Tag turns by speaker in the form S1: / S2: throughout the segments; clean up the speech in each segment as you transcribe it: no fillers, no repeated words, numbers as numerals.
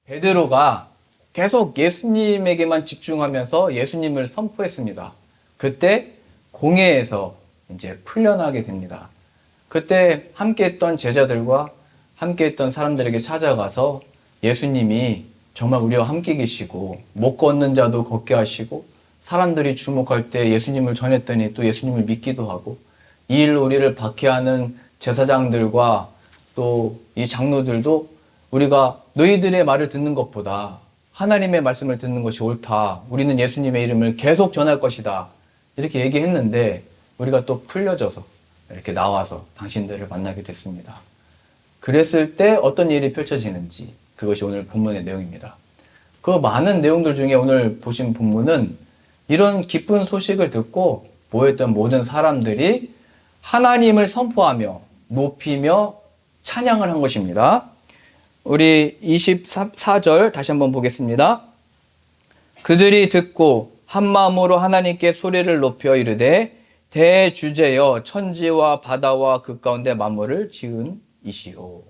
S1: 베드로가 계속 예수님에게만 집중하면서 예수님을 선포했습니다. 그때 공회에서 이제 풀려나게 됩니다. 그때 함께했던 제자들과 함께했던 사람들에게 찾아가서 예수님이 정말 우리와 함께 계시고 못 걷는 자도 걷게 하시고 사람들이 주목할 때 예수님을 전했더니 또 예수님을 믿기도 하고 이 일로 우리를 박해하는 제사장들과 또 이 장로들도 우리가 너희들의 말을 듣는 것보다 하나님의 말씀을 듣는 것이 옳다. 우리는 예수님의 이름을 계속 전할 것이다. 이렇게 얘기했는데 우리가 또 풀려져서 이렇게 나와서 당신들을 만나게 됐습니다. 그랬을 때 어떤 일이 펼쳐지는지 그것이 오늘 본문의 내용입니다. 그 많은 내용들 중에 오늘 보신 본문은 이런 기쁜 소식을 듣고 모였던 모든 사람들이 하나님을 선포하며 높이며 찬양을 한 것입니다. 우리 24절 다시 한번 보겠습니다. 그들이 듣고 한 마음으로 하나님께 소리를 높여 이르되 대주제여 천지와 바다와 그 가운데 만물을 지은 이시오.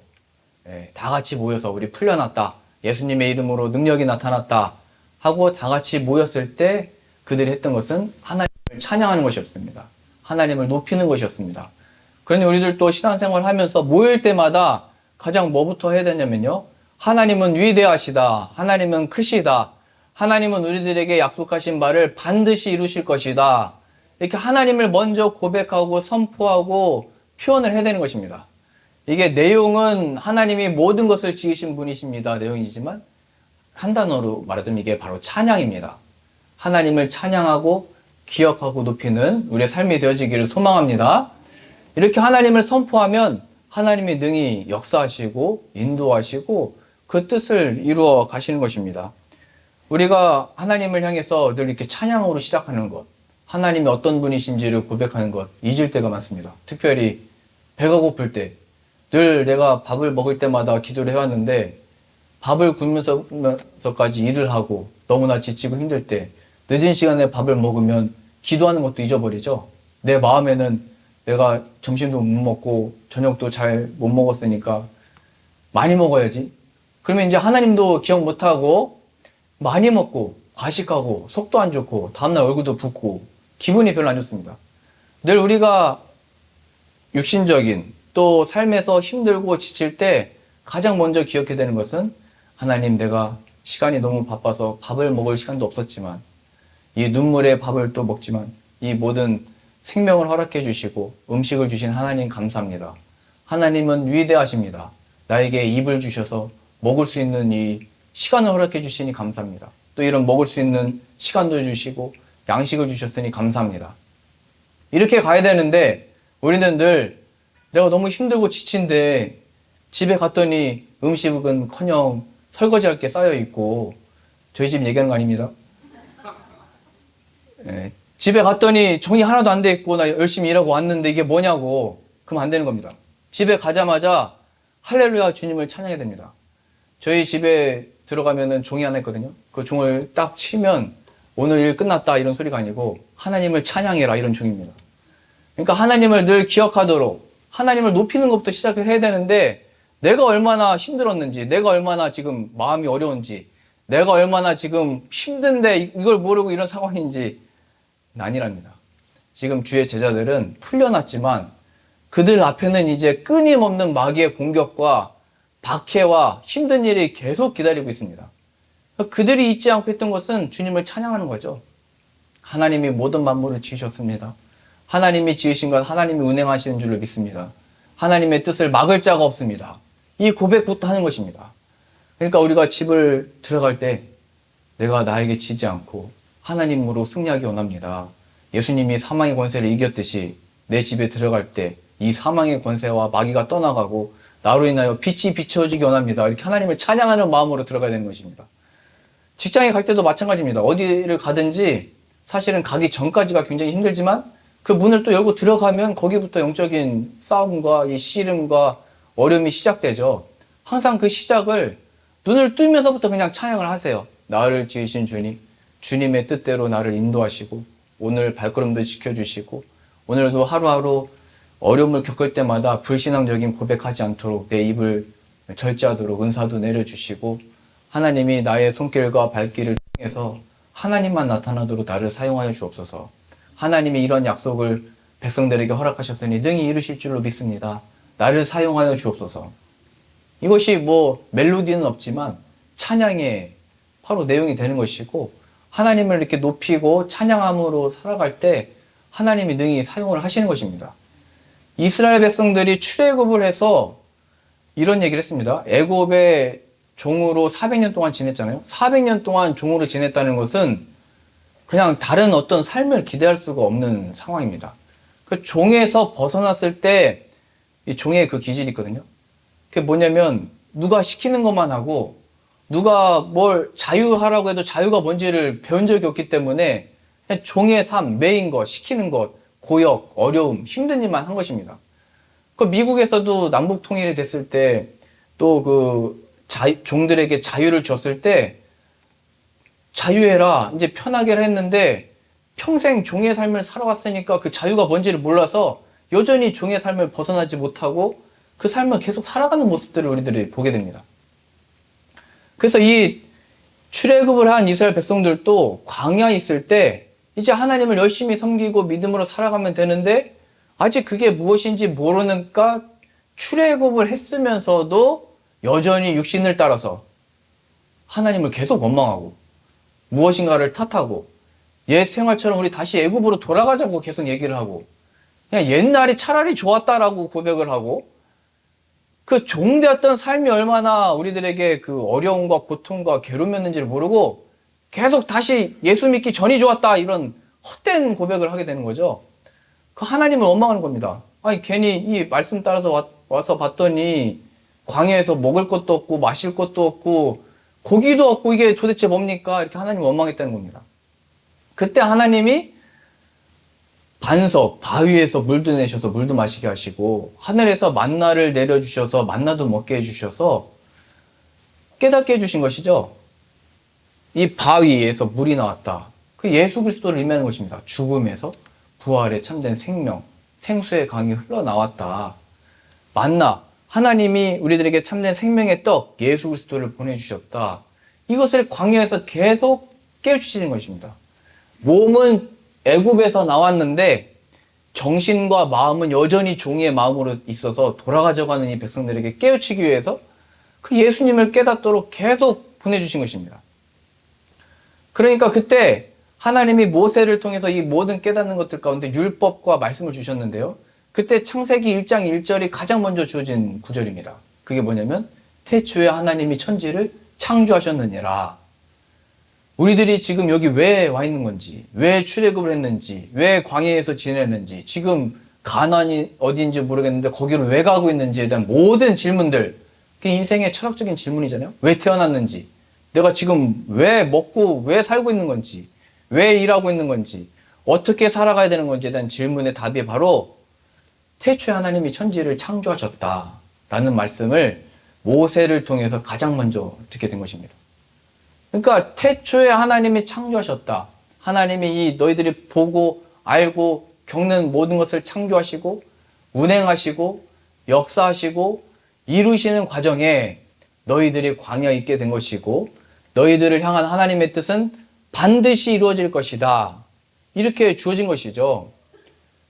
S1: 다 같이 모여서 우리 풀려났다. 예수님의 이름으로 능력이 나타났다. 하고 다 같이 모였을 때 그들이 했던 것은 하나님을 찬양하는 것이었습니다. 하나님을 높이는 것이었습니다. 그러니 우리들도 신앙생활 하면서 모일 때마다 가장 뭐부터 해야 되냐면요. 하나님은 위대하시다. 하나님은 크시다. 하나님은 우리들에게 약속하신 바를 반드시 이루실 것이다. 이렇게 하나님을 먼저 고백하고 선포하고 표현을 해야 되는 것입니다. 이게 내용은 하나님이 모든 것을 지으신 분이십니다. 내용이지만 한 단어로 말하자면 이게 바로 찬양입니다. 하나님을 찬양하고 기억하고 높이는 우리의 삶이 되어지기를 소망합니다. 이렇게 하나님을 선포하면 하나님이 능히 역사하시고 인도하시고 그 뜻을 이루어 가시는 것입니다. 우리가 하나님을 향해서 늘 이렇게 찬양으로 시작하는 것, 하나님이 어떤 분이신지를 고백하는 것 잊을 때가 많습니다. 특별히 배가 고플 때, 늘 내가 밥을 먹을 때마다 기도를 해왔는데 밥을 굶으면서까지 일을 하고 너무나 지치고 힘들 때 늦은 시간에 밥을 먹으면 기도하는 것도 잊어버리죠. 내 마음에는 내가 점심도 못 먹고 저녁도 잘 못 먹었으니까 많이 먹어야지. 그러면 이제 하나님도 기억 못하고 많이 먹고 과식하고 속도 안 좋고 다음날 얼굴도 붓고 기분이 별로 안 좋습니다. 늘 우리가 육신적인 또 삶에서 힘들고 지칠 때 가장 먼저 기억해야 되는 것은 하나님, 내가 시간이 너무 바빠서 밥을 먹을 시간도 없었지만 이 눈물의 밥을 또 먹지만 이 모든 생명을 허락해 주시고 음식을 주신 하나님 감사합니다. 하나님은 위대하십니다. 나에게 입을 주셔서 먹을 수 있는 이 시간을 허락해 주시니 감사합니다. 또 이런 먹을 수 있는 시간도 주시고 양식을 주셨으니 감사합니다. 이렇게 가야 되는데 우리는 늘 내가 너무 힘들고 지친데 집에 갔더니 음식은커녕 설거지할 게 쌓여 있고, 저희 집 얘기하는 거 아닙니다. 집에 갔더니 정리 하나도 안 돼 있고 나 열심히 일하고 왔는데 이게 뭐냐고. 그럼 안 되는 겁니다. 집에 가자마자 할렐루야 주님을 찬양해야 됩니다. 저희 집에 들어가면은 종이 하나 있거든요. 그 종을 딱 치면 오늘 일 끝났다 이런 소리가 아니고 하나님을 찬양해라 이런 종입니다. 그러니까 하나님을 늘 기억하도록 하나님을 높이는 것부터 시작을 해야 되는데 내가 얼마나 힘들었는지, 내가 얼마나 지금 마음이 어려운지, 내가 얼마나 지금 힘든데 이걸 모르고 이런 상황인지 아니랍니다. 지금 주의 제자들은 풀려났지만 그들 앞에는 이제 끊임없는 마귀의 공격과 박해와 힘든 일이 계속 기다리고 있습니다. 그들이 잊지 않고 했던 것은 주님을 찬양하는 거죠. 하나님이 모든 만물을 지으셨습니다. 하나님이 지으신 것 하나님이 운행하시는 줄로 믿습니다. 하나님의 뜻을 막을 자가 없습니다. 이 고백부터 하는 것입니다. 그러니까 우리가 집을 들어갈 때 내가 나에게 지지 않고 하나님으로 승리하기 원합니다. 예수님이 사망의 권세를 이겼듯이 내 집에 들어갈 때 이 사망의 권세와 마귀가 떠나가고 나로 인하여 빛이 비춰지기 원합니다. 이렇게 하나님을 찬양하는 마음으로 들어가야 되는 것입니다. 직장에 갈 때도 마찬가지입니다. 어디를 가든지 사실은 가기 전까지가 굉장히 힘들지만 그 문을 또 열고 들어가면 거기부터 영적인 싸움과 이 씨름과 어려움이 시작되죠. 항상 그 시작을 눈을 뜨면서부터 그냥 찬양을 하세요. 나를 지으신 주님, 주님의 뜻대로 나를 인도하시고 오늘 발걸음도 지켜주시고 오늘도 하루하루 어려움을 겪을 때마다 불신앙적인 고백하지 않도록 내 입을 절제하도록 은사도 내려주시고 하나님이 나의 손길과 발길을 통해서 하나님만 나타나도록 나를 사용하여 주옵소서. 하나님이 이런 약속을 백성들에게 허락하셨으니 능히 이루실 줄로 믿습니다. 나를 사용하여 주옵소서. 이것이 뭐 멜로디는 없지만 찬양의 바로 내용이 되는 것이고, 하나님을 이렇게 높이고 찬양함으로 살아갈 때 하나님이 능히 사용을 하시는 것입니다. 이스라엘 백성들이 출애굽을 해서 이런 얘기를 했습니다. 애굽의 종으로 400년 동안 지냈잖아요. 400년 동안 종으로 지냈다는 것은 그냥 다른 어떤 삶을 기대할 수가 없는 상황입니다. 그 종에서 벗어났을 때 이 종의 그 기질이 있거든요. 그게 뭐냐면 누가 시키는 것만 하고 누가 뭘 자유하라고 해도 자유가 뭔지를 배운 적이 없기 때문에 그냥 종의 삶, 매인 것, 시키는 것, 고역, 어려움, 힘든 일만 한 것입니다. 그 미국에서도 남북 통일이 됐을 때 또 그 종들에게 자유를 줬을 때 자유해라, 이제 편하게 했는데 평생 종의 삶을 살아왔으니까 그 자유가 뭔지를 몰라서 여전히 종의 삶을 벗어나지 못하고 그 삶을 계속 살아가는 모습들을 우리들이 보게 됩니다. 그래서 이 출애굽을 한 이스라엘 백성들도 광야에 있을 때 이제 하나님을 열심히 섬기고 믿음으로 살아가면 되는데 아직 그게 무엇인지 모르니까 출애굽을 했으면서도 여전히 육신을 따라서 하나님을 계속 원망하고 무엇인가를 탓하고 옛 생활처럼 우리 다시 애굽으로 돌아가자고 계속 얘기를 하고 그냥 옛날이 차라리 좋았다라고 고백을 하고 그 종되었던 삶이 얼마나 우리들에게 그 어려움과 고통과 괴로움이었는지를 모르고 계속 다시 예수 믿기 전이 좋았다 이런 헛된 고백을 하게 되는 거죠. 그 하나님을 원망하는 겁니다. 아니 괜히 이 말씀 따라서 와서 봤더니 광야에서 먹을 것도 없고 마실 것도 없고 고기도 없고 이게 도대체 뭡니까? 이렇게 하나님 원망했다는 겁니다. 그때 하나님이 반석, 바위에서 물도 내셔서 물도 마시게 하시고 하늘에서 만나를 내려주셔서 만나도 먹게 해주셔서 깨닫게 해주신 것이죠. 이 바위에서 물이 나왔다. 그 예수 그리스도를 의미하는 것입니다. 죽음에서 부활에 참된 생명, 생수의 강이 흘러나왔다. 만나, 하나님이 우리들에게 참된 생명의 떡, 예수 그리스도를 보내주셨다. 이것을 광야에서 계속 깨우치시는 것입니다. 몸은 애굽에서 나왔는데 정신과 마음은 여전히 종의 마음으로 있어서 돌아가져고 하는 이 백성들에게 깨우치기 위해서 그 예수님을 깨닫도록 계속 보내주신 것입니다. 그러니까 그때 하나님이 모세를 통해서 이 모든 깨닫는 것들 가운데 율법과 말씀을 주셨는데요. 그때 창세기 1장 1절이 가장 먼저 주어진 구절입니다. 그게 뭐냐면 태초에 하나님이 천지를 창조하셨느니라. 우리들이 지금 여기 왜 와 있는 건지, 왜 출애굽을 했는지, 왜 광야에서 지내는지, 지금 가나안이 어디인지 모르겠는데 거기로 왜 가고 있는지에 대한 모든 질문들, 그게 인생의 철학적인 질문이잖아요. 왜 태어났는지, 내가 지금 왜 먹고 왜 살고 있는 건지, 왜 일하고 있는 건지, 어떻게 살아가야 되는 건지에 대한 질문의 답이 바로 태초에 하나님이 천지를 창조하셨다라는 말씀을 모세를 통해서 가장 먼저 듣게 된 것입니다. 그러니까 태초에 하나님이 창조하셨다. 하나님이 이 너희들이 보고 알고 겪는 모든 것을 창조하시고 운행하시고 역사하시고 이루시는 과정에 너희들이 광야에 있게 된 것이고 너희들을 향한 하나님의 뜻은 반드시 이루어질 것이다. 이렇게 주어진 것이죠.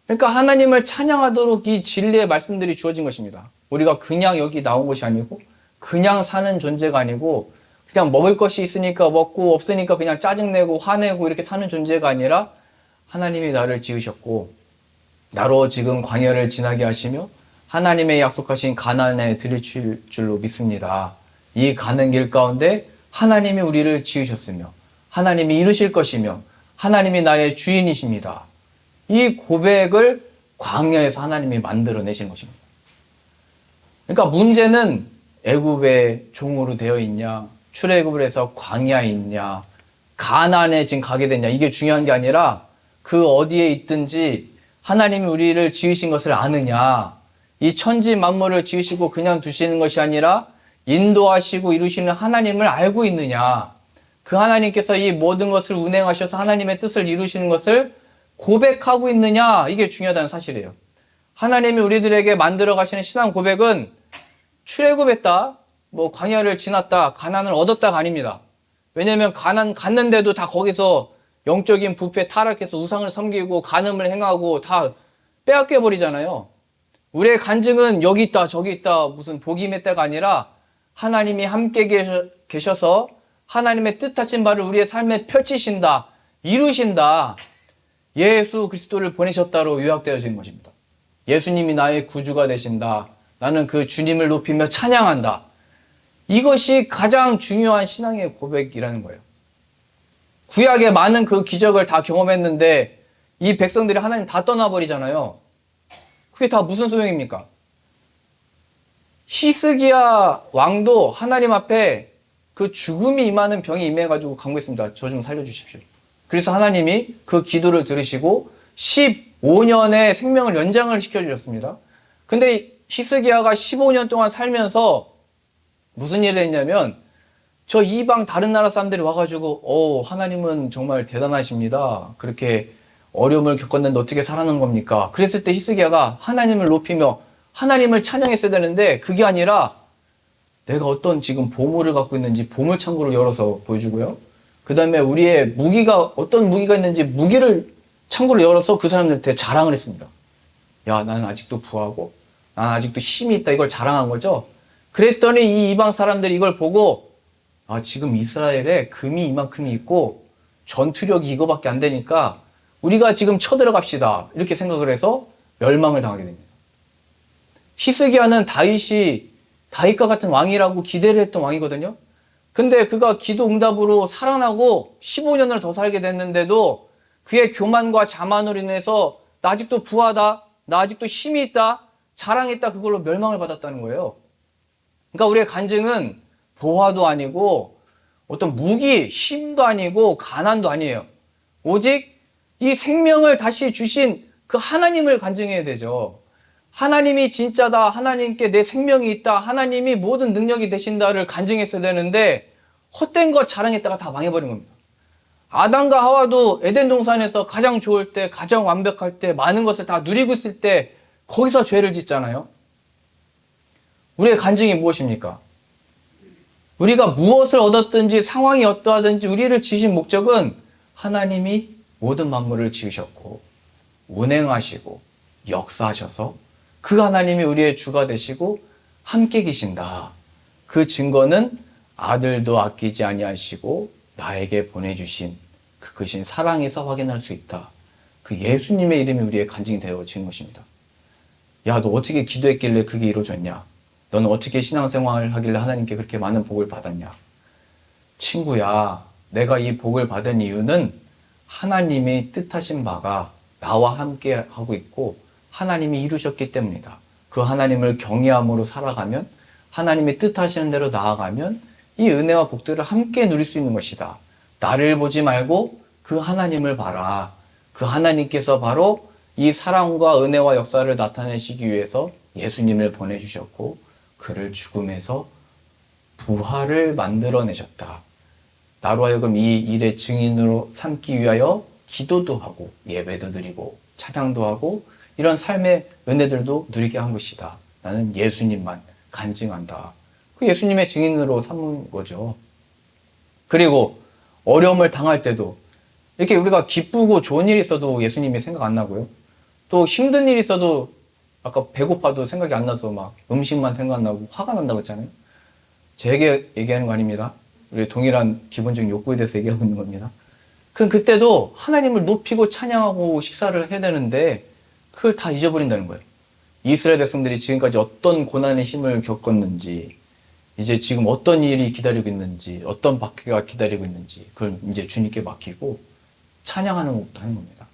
S1: 그러니까 하나님을 찬양하도록 이 진리의 말씀들이 주어진 것입니다. 우리가 그냥 여기 나온 것이 아니고 그냥 사는 존재가 아니고 그냥 먹을 것이 있으니까 먹고 없으니까 그냥 짜증내고 화내고 이렇게 사는 존재가 아니라 하나님이 나를 지으셨고 나로 지금 광야를 지나게 하시며 하나님의 약속하신 가나안에 들이칠 줄로 믿습니다. 이 가는 길 가운데 하나님이 우리를 지으셨으며 하나님이 이루실 것이며 하나님이 나의 주인이십니다. 이 고백을 광야에서 하나님이 만들어내신 것입니다. 그러니까 문제는 애굽의 종으로 되어 있냐, 출애굽을 해서 광야에 있냐, 가나안에 지금 가게 됐냐, 이게 중요한 게 아니라 그 어디에 있든지 하나님이 우리를 지으신 것을 아느냐, 이 천지 만물을 지으시고 그냥 두시는 것이 아니라 인도하시고 이루시는 하나님을 알고 있느냐, 그 하나님께서 이 모든 것을 운행하셔서 하나님의 뜻을 이루시는 것을 고백하고 있느냐, 이게 중요하다는 사실이에요. 하나님이 우리들에게 만들어 가시는 신앙 고백은 출애굽했다, 뭐 광야를 지났다, 가나안을 얻었다가 아닙니다. 왜냐면 가나안 갔는데도 다 거기서 영적인 부패 타락해서 우상을 섬기고 간음을 행하고 다 빼앗겨 버리잖아요. 우리의 간증은 여기 있다 저기 있다 무슨 복임의 때가 아니라 하나님이 함께 계셔서 하나님의 뜻하신 바를 우리의 삶에 펼치신다, 이루신다, 예수 그리스도를 보내셨다로 요약되어진 것입니다. 예수님이 나의 구주가 되신다, 나는 그 주님을 높이며 찬양한다. 이것이 가장 중요한 신앙의 고백이라는 거예요. 구약의 많은 그 기적을 다 경험했는데 이 백성들이 하나님 다 떠나버리잖아요. 그게 다 무슨 소용입니까? 히스기야 왕도 하나님 앞에 그 죽음이 임하는 병이 임해가지고 간구했습니다. 저 좀 살려주십시오. 그래서 하나님이 그 기도를 들으시고 15년의 생명을 연장을 시켜주셨습니다. 근데 히스기야가 15년 동안 살면서 무슨 일을 했냐면 저 이방 다른 나라 사람들이 와가지고 하나님은 정말 대단하십니다. 그렇게 어려움을 겪었는데 어떻게 살아난 겁니까? 그랬을 때 히스기야가 하나님을 높이며 하나님을 찬양했어야 되는데 그게 아니라 내가 어떤 지금 보물을 갖고 있는지 보물 창고를 열어서 보여주고요. 그 다음에 우리의 무기가 어떤 무기가 있는지 무기를 창고를 열어서 그 사람들한테 자랑을 했습니다. 야, 나는 아직도 부하고 나는 아직도 힘이 있다, 이걸 자랑한 거죠. 그랬더니 이 이방 사람들이 이걸 보고 지금 이스라엘에 금이 이만큼이 있고 전투력이 이거밖에 안 되니까 우리가 지금 쳐들어갑시다, 이렇게 생각을 해서 멸망을 당하게 됩니다. 히스기야는 다윗과 같은 왕이라고 기대를 했던 왕이거든요. 근데 그가 기도 응답으로 살아나고 15년을 더 살게 됐는데도 그의 교만과 자만으로 인해서 나 아직도 부하다, 나 아직도 힘이 있다, 자랑했다, 그걸로 멸망을 받았다는 거예요. 그러니까 우리의 간증은 보화도 아니고 어떤 무기, 힘도 아니고 가난도 아니에요. 오직 이 생명을 다시 주신 그 하나님을 간증해야 되죠. 하나님이 진짜다, 하나님께 내 생명이 있다, 하나님이 모든 능력이 되신다를 간증했어야 되는데 헛된 것 자랑했다가 다 망해버린 겁니다. 아담과 하와도 에덴 동산에서 가장 좋을 때, 가장 완벽할 때, 많은 것을 다 누리고 있을 때 거기서 죄를 짓잖아요. 우리의 간증이 무엇입니까? 우리가 무엇을 얻었든지 상황이 어떠하든지 우리를 지으신 목적은 하나님이 모든 만물을 지으셨고 운행하시고 역사하셔서 그 하나님이 우리의 주가 되시고 함께 계신다. 그 증거는 아들도 아끼지 아니하시고 나에게 보내주신 그 크신 사랑에서 확인할 수 있다. 그 예수님의 이름이 우리의 간증이 되어지는 것입니다. 야, 너 어떻게 기도했길래 그게 이루어졌냐? 너는 어떻게 신앙생활을 하길래 하나님께 그렇게 많은 복을 받았냐? 친구야, 내가 이 복을 받은 이유는 하나님이 뜻하신 바가 나와 함께 하고 있고 하나님이 이루셨기 때문이다. 그 하나님을 경외함으로 살아가면, 하나님이 뜻하시는 대로 나아가면 이 은혜와 복들을 함께 누릴 수 있는 것이다. 나를 보지 말고 그 하나님을 봐라. 그 하나님께서 바로 이 사랑과 은혜와 역사를 나타내시기 위해서 예수님을 보내주셨고 그를 죽음에서 부활을 만들어내셨다. 나로 하여금 이 일의 증인으로 삼기 위하여 기도도 하고 예배도 드리고 찬양도 하고 이런 삶의 은혜들도 누리게 한 것이다. 나는 예수님만 간증한다. 그 예수님의 증인으로 삼은 거죠. 그리고 어려움을 당할 때도 이렇게 우리가 기쁘고 좋은 일이 있어도 예수님이 생각 안 나고요. 또 힘든 일이 있어도 아까 배고파도 생각이 안 나서 막 음식만 생각나고 화가 난다고 했잖아요. 제게 얘기하는 거 아닙니다. 우리 동일한 기본적인 욕구에 대해서 얘기하고 있는 겁니다. 그때도 하나님을 높이고 찬양하고 식사를 해야 되는데 그걸 다 잊어버린다는 거예요. 이스라엘 백성들이 지금까지 어떤 고난의 힘을 겪었는지, 이제 지금 어떤 일이 기다리고 있는지, 어떤 박해가 기다리고 있는지 그걸 이제 주님께 맡기고 찬양하는 것부터 하는 겁니다.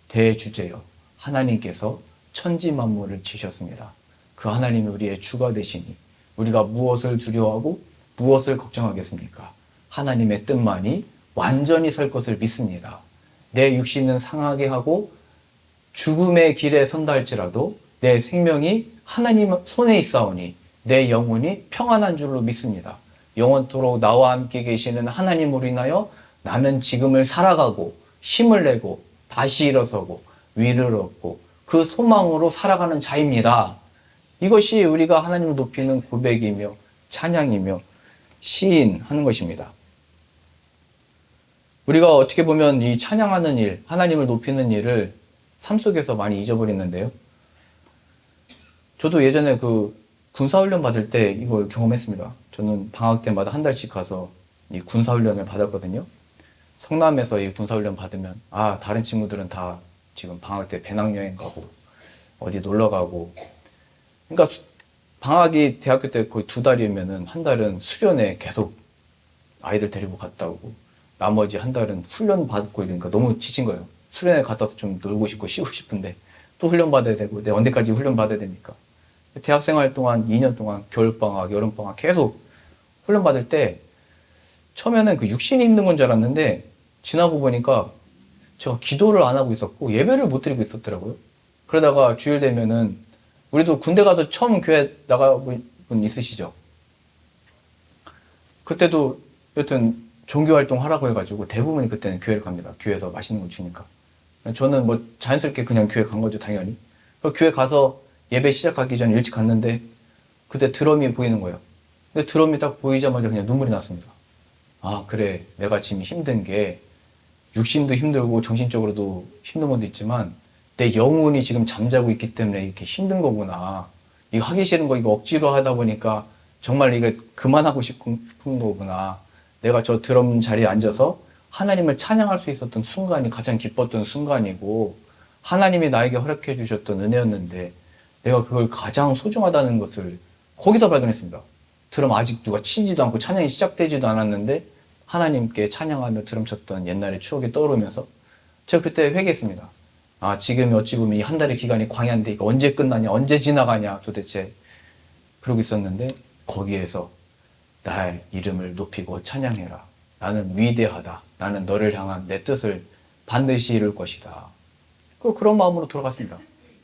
S1: 대주제여, 하나님께서 천지 만물을 지으셨습니다. 그 하나님이 우리의 주가 되시니 우리가 무엇을 두려워하고 무엇을 걱정하겠습니까? 하나님의 뜻만이 완전히 설 것을 믿습니다. 내 육신은 상하게 하고 죽음의 길에 선다 할지라도 내 생명이 하나님 손에 있사오니 내 영혼이 평안한 줄로 믿습니다. 영원토록 나와 함께 계시는 하나님으로 인하여 나는 지금을 살아가고 힘을 내고 다시 일어서고 위를 얻고 그 소망으로 살아가는 자입니다. 이것이 우리가 하나님을 높이는 고백이며 찬양이며 시인하는 것입니다. 우리가 어떻게 보면 이 찬양하는 일, 하나님을 높이는 일을 삶 속에서 많이 잊어버리는데요. 저도 예전에 그 군사훈련 받을 때 이걸 경험했습니다. 저는 방학 때마다 한 달씩 가서 이 군사훈련을 받았거든요. 성남에서 이 군사훈련 받으면, 다른 친구들은 다 지금 방학 때 배낭여행 가고, 어디 놀러 가고. 그러니까 방학이 대학교 때 거의 2달이면은 한 달은 수련회 계속 아이들 데리고 갔다 오고, 나머지 한 달은 훈련 받고 이러니까 너무 지친 거예요. 수련회 갔다 좀 놀고 싶고 쉬고 싶은데, 또 훈련 받아야 되고, 내가 언제까지 훈련 받아야 되니까. 대학생활 동안 2년 동안 겨울방학, 여름방학 계속 훈련 받을 때 처음에는 그 육신이 힘든 건 줄 알았는데 지나고 보니까 제가 기도를 안 하고 있었고 예배를 못 드리고 있었더라고요. 그러다가 주일 되면은 우리도 군대 가서 처음 교회 나가본 분 있으시죠? 그때도 여튼 종교활동 하라고 해가지고 대부분이 그때는 교회를 갑니다. 교회에서 맛있는 거 주니까. 저는 뭐 자연스럽게 그냥 교회 간 거죠, 당연히. 교회 가서 예배 시작하기 전에 일찍 갔는데 그때 드럼이 보이는 거예요. 근데 드럼이 딱 보이자마자 그냥 눈물이 났습니다. 그래. 내가 지금 힘든 게 육신도 힘들고 정신적으로도 힘든 것도 있지만 내 영혼이 지금 잠자고 있기 때문에 이렇게 힘든 거구나. 이거 하기 싫은 거 이거 억지로 하다 보니까 정말 이거 그만하고 싶은 거구나. 내가 저 드럼 자리에 앉아서 하나님을 찬양할 수 있었던 순간이 가장 기뻤던 순간이고 하나님이 나에게 허락해 주셨던 은혜였는데 내가 그걸 가장 소중하다는 것을 거기서 발견했습니다. 드럼 아직 누가 치지도 않고 찬양이 시작되지도 않았는데 하나님께 찬양하며 드럼 쳤던 옛날의 추억이 떠오르면서 제가 그때 회개했습니다. 지금이 어찌 보면 이 한 달의 기간이 광야인데 이거 언제 끝나냐, 언제 지나가냐 도대체 그러고 있었는데 거기에서 나의 이름을 높이고 찬양해라. 나는 위대하다. 나는 너를 향한 내 뜻을 반드시 이룰 것이다. 그런 마음으로 돌아갔습니다.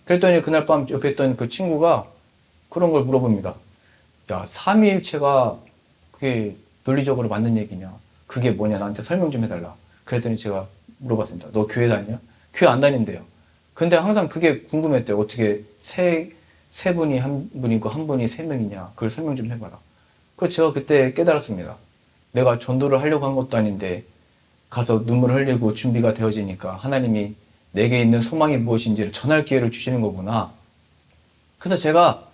S1: 그랬더니 그날 밤 옆에 있던 그 친구가 그런 걸 물어봅니다. 야, 삼위일체가 그게 논리적으로 맞는 얘기냐? 그게 뭐냐? 나한테 설명 좀 해달라. 그랬더니 제가 물어봤습니다. 너 교회 다니냐? 교회 안 다닌대요. 근데 항상 그게 궁금했대요. 어떻게 세 분이 한 분이고 한 분이 세 명이냐? 그걸 설명 좀 해봐라. 제가 그때 깨달았습니다. 내가 전도를 하려고 한 것도 아닌데 가서 눈물을 흘리고 준비가 되어지니까 하나님이 내게 있는 소망이 무엇인지를 전할 기회를 주시는 거구나. 그래서 제가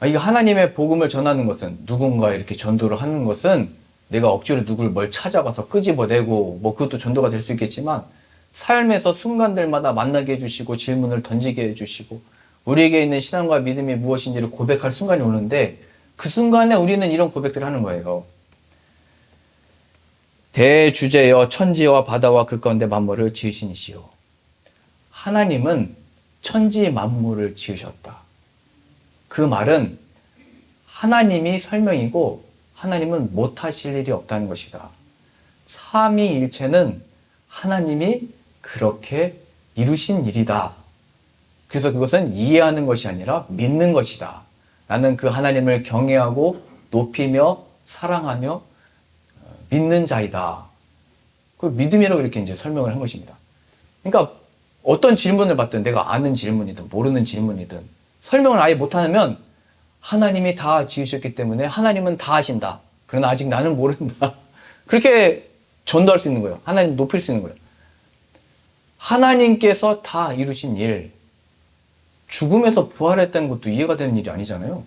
S1: 이 하나님의 복음을 전하는 것은 누군가 이렇게 전도를 하는 것은 내가 억지로 누굴 뭘 찾아가서 끄집어내고 뭐 그것도 전도가 될 수 있겠지만 삶에서 순간들마다 만나게 해주시고 질문을 던지게 해주시고 우리에게 있는 신앙과 믿음이 무엇인지를 고백할 순간이 오는데 그 순간에 우리는 이런 고백들을 하는 거예요. 대주제여 천지와 바다와 그 가운데 만물을 지으시니시오. 하나님은 천지 만물을 지으셨다. 그 말은 하나님이 설명이고 하나님은 못하실 일이 없다는 것이다. 삼위일체는 하나님이 그렇게 이루신 일이다. 그래서 그것은 이해하는 것이 아니라 믿는 것이다. 나는 그 하나님을 경외하고 높이며 사랑하며 믿는 자이다. 그 믿음이라고 이렇게 이제 설명을 한 것입니다. 그러니까 어떤 질문을 받든 내가 아는 질문이든 모르는 질문이든 설명을 아예 못하면 하나님이 다 지으셨기 때문에 하나님은 다 하신다. 그러나 아직 나는 모른다. 그렇게 전도할 수 있는 거예요. 하나님 높일 수 있는 거예요. 하나님께서 다 이루신 일, 죽음에서 부활했다는 것도 이해가 되는 일이 아니잖아요.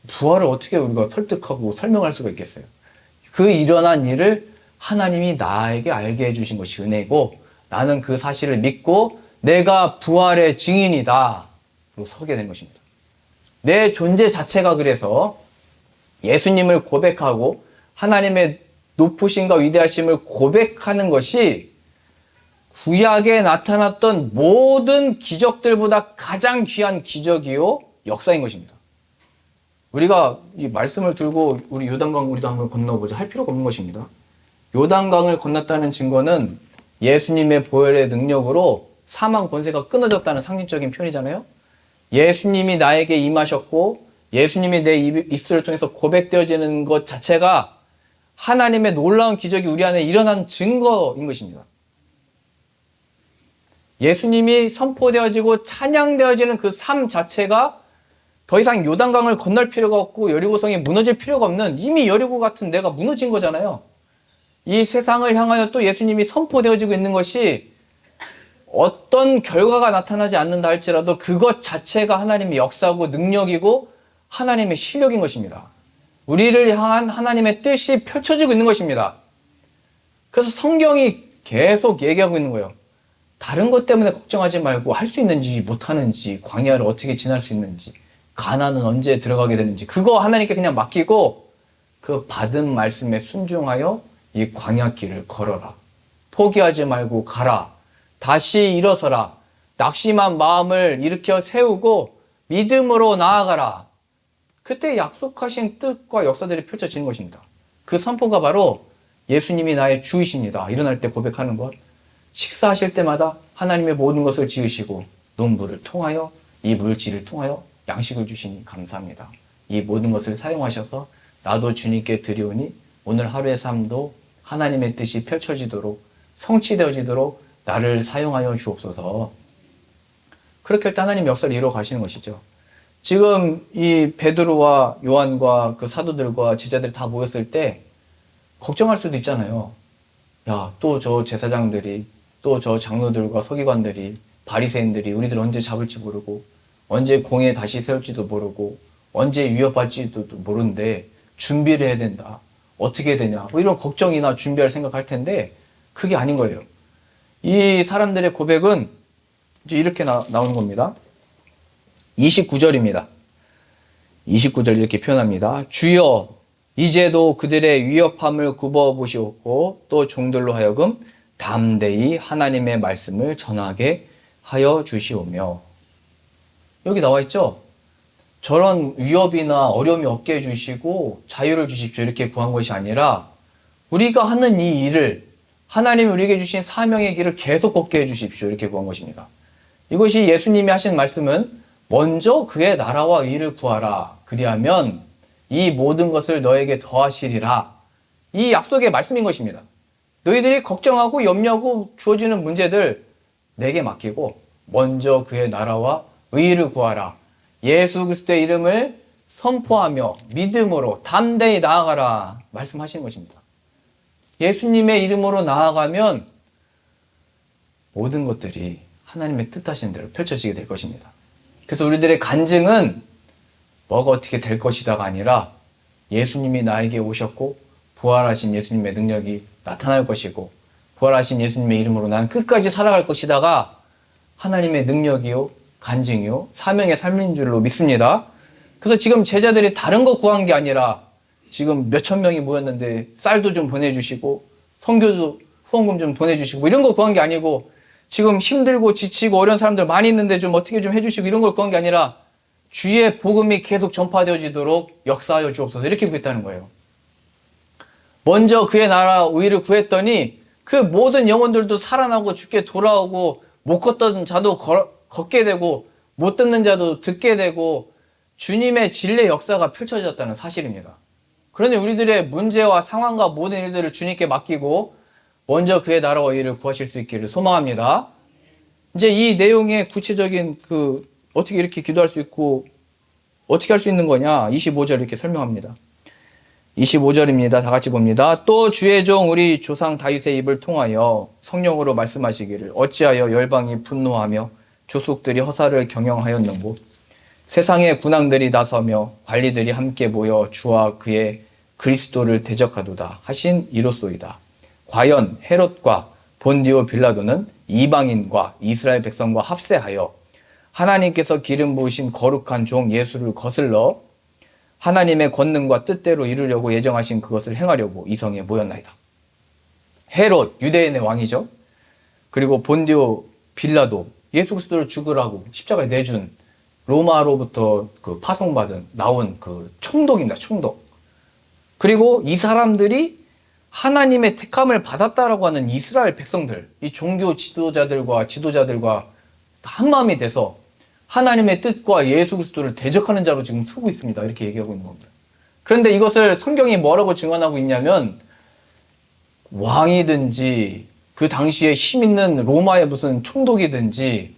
S1: 부활을 어떻게 우리가 설득하고 설명할 수가 있겠어요. 그 일어난 일을 하나님이 나에게 알게 해주신 것이 은혜고 나는 그 사실을 믿고 내가 부활의 증인이다. 로 서게 된 것입니다. 내 존재 자체가 그래서 예수님을 고백하고 하나님의 높으심과 위대하심을 고백하는 것이 구약에 나타났던 모든 기적들보다 가장 귀한 기적이요 역사인 것입니다. 우리가 이 말씀을 들고 우리 요단강 우리도 한번 건너보자 할 필요가 없는 것입니다. 요단강을 건넜다는 증거는 예수님의 보혈의 능력으로 사망 권세가 끊어졌다는 상징적인 표현이잖아요. 예수님이 나에게 임하셨고 예수님이 내 입술을 통해서 고백되어지는 것 자체가 하나님의 놀라운 기적이 우리 안에 일어난 증거인 것입니다. 예수님이 선포되어지고 찬양되어지는 그 삶 자체가 더 이상 요단강을 건널 필요가 없고 여리고성이 무너질 필요가 없는, 이미 여리고 같은 데가 무너진 거잖아요. 이 세상을 향하여 또 예수님이 선포되어지고 있는 것이 어떤 결과가 나타나지 않는다 할지라도 그것 자체가 하나님의 역사고 능력이고 하나님의 실력인 것입니다. 우리를 향한 하나님의 뜻이 펼쳐지고 있는 것입니다. 그래서 성경이 계속 얘기하고 있는 거예요. 다른 것 때문에 걱정하지 말고 할 수 있는지 못하는지, 광야를 어떻게 지날 수 있는지, 가나안은 언제 들어가게 되는지, 그거 하나님께 그냥 맡기고 그 받은 말씀에 순종하여 이 광야길을 걸어라. 포기하지 말고 가라. 다시 일어서라. 낙심한 마음을 일으켜 세우고 믿음으로 나아가라. 그때 약속하신 뜻과 역사들이 펼쳐지는 것입니다. 그 선포가 바로 예수님이 나의 주이십니다. 일어날 때 고백하는 것. 식사하실 때마다 하나님의 모든 것을 지으시고 농부를 통하여 이 물질을 통하여 양식을 주시니 감사합니다. 이 모든 것을 사용하셔서 나도 주님께 드리오니 오늘 하루의 삶도 하나님의 뜻이 펼쳐지도록 성취되어지도록 나를 사용하여 주옵소서. 그렇게 할 때 하나님 역사를 이루어 가시는 것이죠. 지금 이 베드로와 요한과 그 사도들과 제자들이 다 모였을 때 걱정할 수도 있잖아요. 야, 또 저 제사장들이, 또 저 장로들과 서기관들이, 바리새인들이 우리들 언제 잡을지 모르고, 언제 공에 다시 세울지도 모르고, 언제 위협할지도 모르는데 준비를 해야 된다. 어떻게 해야 되냐. 뭐 이런 걱정이나 준비할 생각할 텐데 그게 아닌 거예요. 이 사람들의 고백은 이제 이렇게 나오는 겁니다. 29절입니다. 29절 이렇게 표현합니다. 주여, 이제도 그들의 위협함을 굽어보시옵고 또 종들로 하여금 담대히 하나님의 말씀을 전하게 하여 주시오며. 여기 나와 있죠? 저런 위협이나 어려움이 없게 해주시고 자유를 주십시오 이렇게 구한 것이 아니라 우리가 하는 이 일을, 하나님이 우리에게 주신 사명의 길을 계속 걷게 해주십시오 이렇게 구한 것입니다. 이것이 예수님이 하신 말씀은 먼저 그의 나라와 의를 구하라. 그리하면 이 모든 것을 너에게 더하시리라. 이 약속의 말씀인 것입니다. 너희들이 걱정하고 염려하고 주어지는 문제들 내게 맡기고 먼저 그의 나라와 의를 구하라. 예수 그리스도의 이름을 선포하며 믿음으로 담대히 나아가라 말씀하시는 것입니다. 예수님의 이름으로 나아가면 모든 것들이 하나님의 뜻하신 대로 펼쳐지게 될 것입니다. 그래서 우리들의 간증은 뭐가 어떻게 될 것이다가 아니라 예수님이 나에게 오셨고 부활하신 예수님의 능력이 나타날 것이고 부활하신 예수님의 이름으로 나는 끝까지 살아갈 것이다가 하나님의 능력이요 간증이요 사명의 삶인 줄로 믿습니다. 그래서 지금 제자들이 다른 거 구한 게 아니라 지금 몇천 명이 모였는데 쌀도 좀 보내주시고 선교도 후원금 좀 보내주시고 이런 거 구한 게 아니고 지금 힘들고 지치고 어려운 사람들 많이 있는데 좀 어떻게 좀 해주시고 이런 걸 구한 게 아니라 주의 복음이 계속 전파되어지도록 역사하여 주옵소서 이렇게 구했다는 거예요. 먼저 그의 나라 의를 구했더니 그 모든 영혼들도 살아나고 죽게 돌아오고 못 걷던 자도 걷게 되고 못 듣는 자도 듣게 되고 주님의 진리의 역사가 펼쳐졌다는 사실입니다. 그러니 우리들의 문제와 상황과 모든 일들을 주님께 맡기고 먼저 그의 나라와 의를 구하실 수 있기를 소망합니다. 이제 이 내용의 구체적인 어떻게 이렇게 기도할 수 있고 어떻게 할 수 있는 거냐 25절 이렇게 설명합니다. 25절입니다. 다 같이 봅니다. 또 주의 종 우리 조상 다윗의 입을 통하여 성령으로 말씀하시기를 어찌하여 열방이 분노하며 조속들이 허사를 경영하였는고 세상의 군왕들이 나서며 관리들이 함께 모여 주와 그의 그리스도를 대적하도다 하신 이로소이다. 과연 헤롯과 본디오 빌라도는 이방인과 이스라엘 백성과 합세하여 하나님께서 기름 부으신 거룩한 종 예수를 거슬러 하나님의 권능과 뜻대로 이루려고 예정하신 그것을 행하려고 이 성에 모였나이다. 헤롯 유대인의 왕이죠. 그리고 본디오 빌라도 예수 그리스도를 죽으라고 십자가에 내준 로마로부터 파송받은 나온 총독입니다. 총독. 그리고 이 사람들이 하나님의 택함을 받았다라고 하는 이스라엘 백성들, 이 종교 지도자들과 한마음이 돼서 하나님의 뜻과 예수 그리스도를 대적하는 자로 지금 서고 있습니다. 이렇게 얘기하고 있는 겁니다. 그런데 이것을 성경이 뭐라고 증언하고 있냐면 왕이든지 그 당시에 힘 있는 로마의 무슨 총독이든지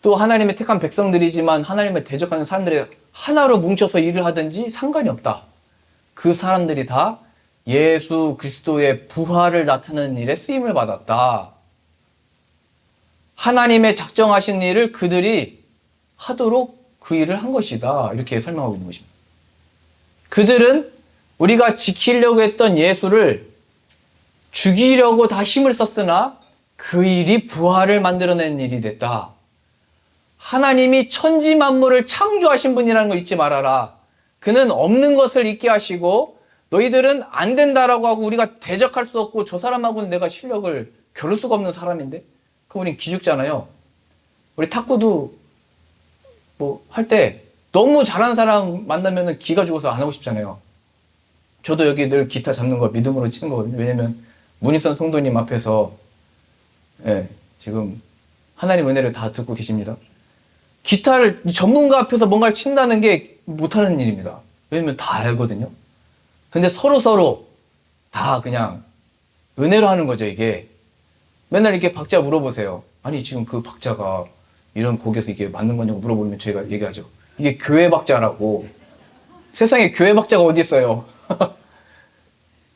S1: 또 하나님의 택한 백성들이지만 하나님을 대적하는 사람들이 하나로 뭉쳐서 일을 하든지 상관이 없다. 그 사람들이 다 예수 그리스도의 부활을 나타내는 일에 쓰임을 받았다. 하나님의 작정하신 일을 그들이 하도록 그 일을 한 것이다. 이렇게 설명하고 있는 것입니다. 그들은 우리가 지키려고 했던 예수를 죽이려고 다 힘을 썼으나 그 일이 부활을 만들어낸 일이 됐다. 하나님이 천지 만물을 창조하신 분이라는 걸 잊지 말아라. 그는 없는 것을 있게 하시고 너희들은 안 된다라고 하고 우리가 대적할 수 없고 저 사람하고는 내가 실력을 겨룰 수가 없는 사람인데 그럼 우린 기죽잖아요. 우리 탁구도 뭐 할 때 너무 잘하는 사람 만나면 기가 죽어서 안 하고 싶잖아요. 저도 여기 늘 기타 잡는 거 믿음으로 치는 거거든요. 왜냐면 문희선 성도님 앞에서 지금 하나님 은혜를 다 듣고 계십니다. 기타를 전문가 앞에서 뭔가를 친다는 게 못하는 일입니다. 왜냐면 다 알거든요. 근데 서로 다 그냥 은혜로 하는 거죠, 이게. 맨날 이렇게 박자 물어보세요. 아니, 지금 그 박자가 이런 곡에서 이게 맞는 거냐고 물어보면 저희가 얘기하죠. 이게 교회 박자라고. 세상에 교회 박자가 어디 있어요.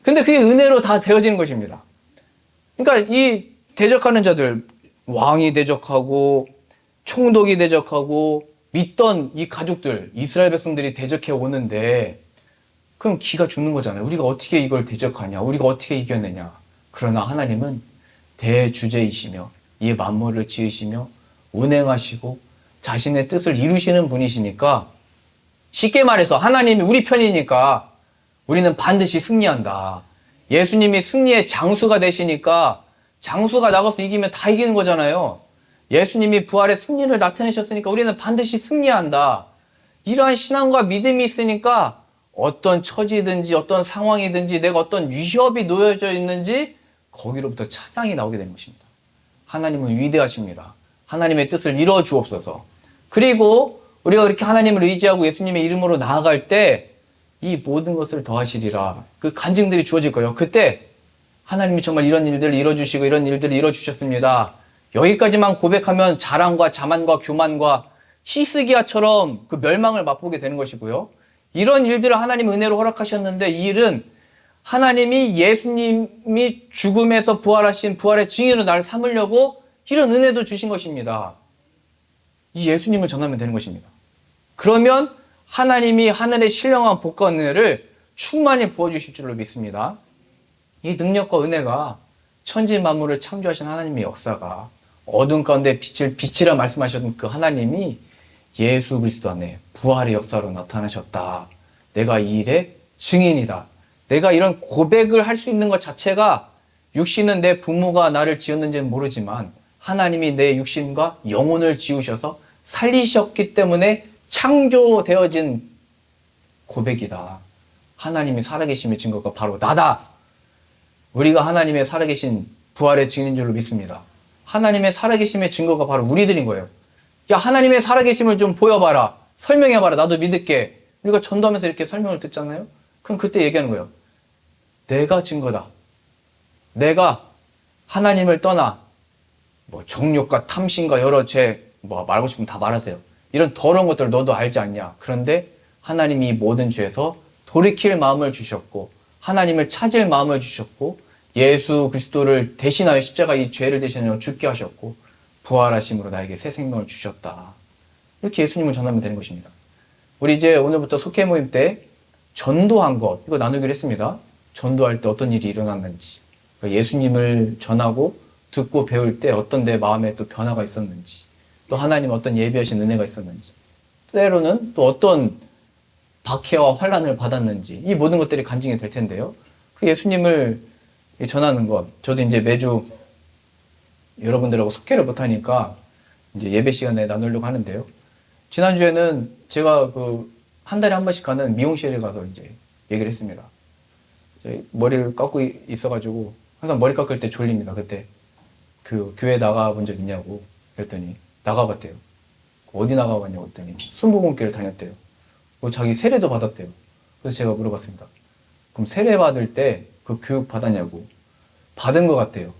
S1: 근데 그게 은혜로 다 되어지는 것입니다. 그러니까 이 대적하는 자들, 왕이 대적하고 총독이 대적하고 믿던 이 가족들, 이스라엘 백성들이 대적해 오는데 그럼 기가 죽는 거잖아요. 우리가 어떻게 이걸 대적하냐? 우리가 어떻게 이겨내냐? 그러나 하나님은 대주제이시며 이 만물을 지으시며 운행하시고 자신의 뜻을 이루시는 분이시니까 쉽게 말해서 하나님이 우리 편이니까 우리는 반드시 승리한다. 예수님이 승리의 장수가 되시니까 장수가 나가서 이기면 다 이기는 거잖아요. 예수님이 부활의 승리를 나타내셨으니까 우리는 반드시 승리한다. 이러한 신앙과 믿음이 있으니까 어떤 처지든지 어떤 상황이든지 내가 어떤 위협이 놓여져 있는지 거기로부터 찬양이 나오게 되는 것입니다. 하나님은 위대하십니다. 하나님의 뜻을 이루어 주옵소서. 그리고 우리가 그렇게 하나님을 의지하고 예수님의 이름으로 나아갈 때 이 모든 것을 더하시리라. 그 간증들이 주어질 거예요. 그때 하나님이 정말 이런 일들을 이뤄주시고 이런 일들을 이뤄주셨습니다. 여기까지만 고백하면 자랑과 자만과 교만과 히스기야처럼 그 멸망을 맛보게 되는 것이고요. 이런 일들을 하나님 은혜로 허락하셨는데 이 일은 하나님이 예수님이 죽음에서 부활하신 부활의 증인으로 나를 삼으려고 이런 은혜도 주신 것입니다. 이 예수님을 전하면 되는 것입니다. 그러면 하나님이 하늘의 신령한 복과 은혜를 충만히 부어주실 줄로 믿습니다. 이 능력과 은혜가 천지 만물을 창조하신 하나님의 역사가 어둠 가운데 빛을 빛이라 말씀하셨던 그 하나님이 예수 그리스도 안에 부활의 역사로 나타나셨다. 내가 이 일의 증인이다. 내가 이런 고백을 할 수 있는 것 자체가 육신은 내 부모가 나를 지었는지는 모르지만 하나님이 내 육신과 영혼을 지으셔서 살리셨기 때문에 창조되어진 고백이다. 하나님이 살아계심의 증거가 바로 나다. 우리가 하나님의 살아계신 부활의 증인인 줄로 믿습니다. 하나님의 살아계심의 증거가 바로 우리들인 거예요. 야, 하나님의 살아계심을 좀 보여봐라. 설명해봐라. 나도 믿을게. 우리가 전도하면서 이렇게 설명을 듣잖아요. 그럼 그때 얘기하는 거예요. 내가 증거다. 내가 하나님을 떠나 정욕과 탐심과 여러 죄 말하고 싶으면 다 말하세요. 이런 더러운 것들을 너도 알지 않냐. 그런데 하나님이 이 모든 죄에서 돌이킬 마음을 주셨고 하나님을 찾을 마음을 주셨고 예수 그리스도를 대신하여 십자가 이 죄를 대신하여 죽게 하셨고 부활하심으로 나에게 새 생명을 주셨다. 이렇게 예수님을 전하면 되는 것입니다. 우리 이제 오늘부터 속회 모임 때 전도한 것 이거 나누기로 했습니다. 전도할 때 어떤 일이 일어났는지 그러니까 예수님을 전하고 듣고 배울 때 어떤 내 마음에 또 변화가 있었는지 또 하나님 어떤 예비하신 은혜가 있었는지 때로는 또 어떤 박해와 환난을 받았는지 이 모든 것들이 간증이 될 텐데요. 그 예수님을 전하는 것 저도 이제 매주 여러분들하고 속회를 못하니까 이제 예배 시간에 나누려고 하는데요. 지난주에는 제가 한 달에 한 번씩 가는 미용실에 가서 이제 얘기를 했습니다. 머리를 깎고 있어가지고 항상 머리 깎을 때 졸립니다. 그때 교회 나가본 적 있냐고 그랬더니 나가봤대요. 어디 나가봤냐고 했더니 순복음교회를 다녔대요. 자기 세례도 받았대요. 그래서 제가 물어봤습니다. 그럼 세례 받을 때 그 교육 받았냐고. 받은 것 같대요.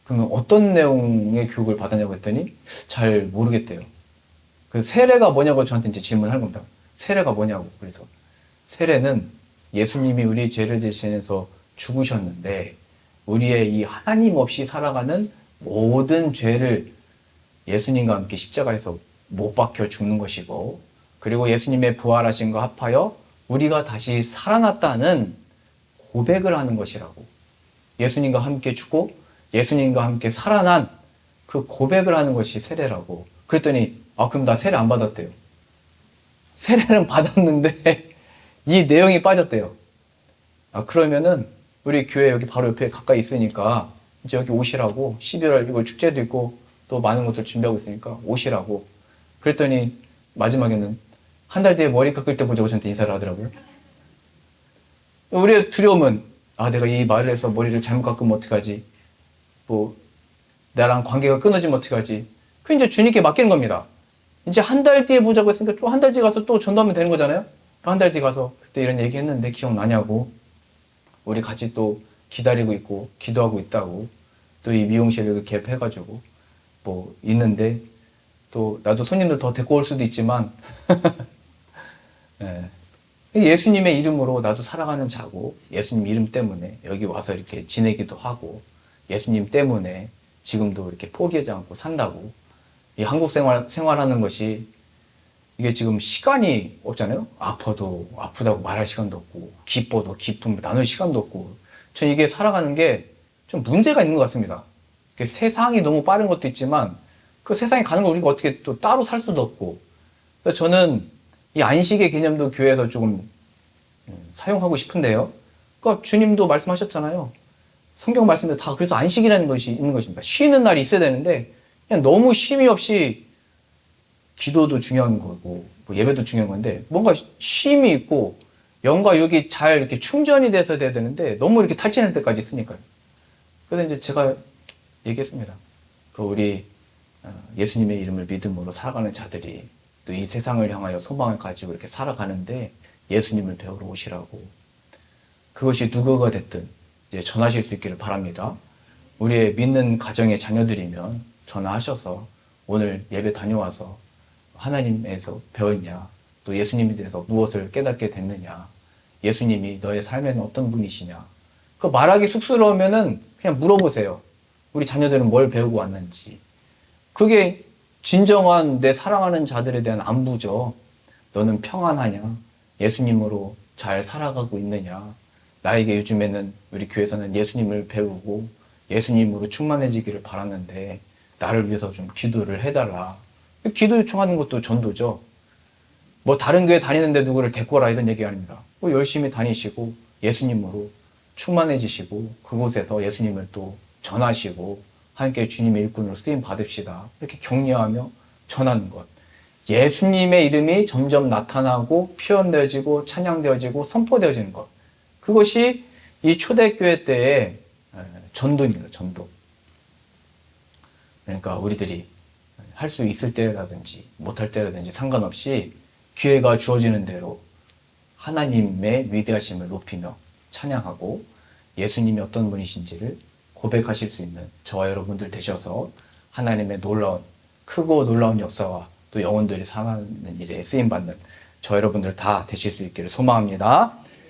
S1: 그러면 어떤 내용의 교육을 받았냐고 했더니 잘 모르겠대요. 그 세례가 뭐냐고 저한테 이제 질문을 겁니다. 세례가 뭐냐고. 그래서 세례는 예수님이 우리 죄를 대신해서 죽으셨는데 우리의 이 하나님 없이 살아가는 모든 죄를 예수님과 함께 십자가에서 못 박혀 죽는 것이고, 그리고 예수님의 부활하신 거 합하여 우리가 다시 살아났다는 고백을 하는 것이라고. 예수님과 함께 죽고 예수님과 함께 살아난 그 고백을 하는 것이 세례라고. 그랬더니 그럼 나 세례 안 받았대요. 세례는 받았는데 이 내용이 빠졌대요. 그러면은 우리 교회 여기 바로 옆에 가까이 있으니까 이제 여기 오시라고, 11월 이거 축제도 있고 또 많은 것들 준비하고 있으니까 오시라고. 그랬더니 마지막에는 한 달 뒤에 머리 깎을 때 보자고 저한테 인사를 하더라고요. 우리의 두려움은 내가 이 말을 해서 머리를 잘못 깎으면 어떡하지? 뭐 나랑 관계가 끊어지면 어떡하지? 그 이제 주님께 맡기는 겁니다. 이제 한 달 뒤에 보자고 했으니까 또 한 달 뒤에 가서 또 전도하면 되는 거잖아요. 한 달 뒤에 가서 그때 이런 얘기 했는데 기억나냐고. 우리 같이 또 기다리고 있고 기도하고 있다고. 또 이 미용실을 개업해가지고 뭐 있는데 또 나도 손님들 더 데리고 올 수도 있지만 예. 예수님의 이름으로 나도 살아가는 자고, 예수님 이름 때문에 여기 와서 이렇게 지내기도 하고, 예수님 때문에 지금도 이렇게 포기하지 않고 산다고. 이 한국 생활하는 것이 이게 지금 시간이 없잖아요. 아프다고 말할 시간도 없고, 기뻐도 기쁨 나눌 시간도 없고. 전 이게 살아가는 게 좀 문제가 있는 것 같습니다. 세상이 너무 빠른 것도 있지만 그 세상에 가는 걸 우리가 어떻게 또 따로 살 수도 없고. 그래서 저는 이 안식의 개념도 교회에서 조금 사용하고 싶은데요. 그러니까 주님도 말씀하셨잖아요. 성경 말씀에 다 그래서 안식이라는 것이 있는 것입니다. 쉬는 날이 있어야 되는데 그냥 너무 쉼이 없이, 기도도 중요한 거고 뭐 예배도 중요한 건데 뭔가 쉼이 있고 영과 육이 잘 이렇게 충전이 돼서 돼야 되는데 너무 이렇게 탈진할 때까지 쓰니까요. 그래서 이제 제가 얘기했습니다. 우리 예수님의 이름을 믿음으로 살아가는 자들이 또 이 세상을 향하여 소망을 가지고 이렇게 살아가는데 예수님을 배우러 오시라고. 그것이 누구가 됐든 이제 전하실 수 있기를 바랍니다. 우리의 믿는 가정의 자녀들이면 전화하셔서 오늘 예배 다녀와서 하나님에서 배웠냐, 또 예수님에 대해서 무엇을 깨닫게 됐느냐, 예수님이 너의 삶에는 어떤 분이시냐. 그 말하기 쑥스러우면은 그냥 물어보세요. 우리 자녀들은 뭘 배우고 왔는지. 그게 진정한 내 사랑하는 자들에 대한 안부죠. 너는 평안하냐? 예수님으로 잘 살아가고 있느냐? 나에게 요즘에는 우리 교회에서는 예수님을 배우고 예수님으로 충만해지기를 바라는데 나를 위해서 좀 기도를 해달라. 기도 요청하는 것도 전도죠. 뭐 다른 교회 다니는데 누구를 데리고 오라 이런 얘기 아닙니다. 열심히 다니시고 예수님으로 충만해지시고 그곳에서 예수님을 또 전하시고 함께 주님의 일꾼으로 쓰임 받읍시다. 이렇게 격려하며 전하는 것. 예수님의 이름이 점점 나타나고 표현되어지고 찬양되어지고 선포되어지는 것. 그것이 이 초대교회 때의 전도입니다. 전도. 그러니까 우리들이 할 수 있을 때라든지 못할 때라든지 상관없이 기회가 주어지는 대로 하나님의 위대하심을 높이며 찬양하고 예수님이 어떤 분이신지를 고백하실 수 있는 저와 여러분들 되셔서 하나님의 크고 놀라운 역사와 또 영혼들이 살아가는 일에 쓰임받는 저 여러분들 다 되실 수 있기를 소망합니다.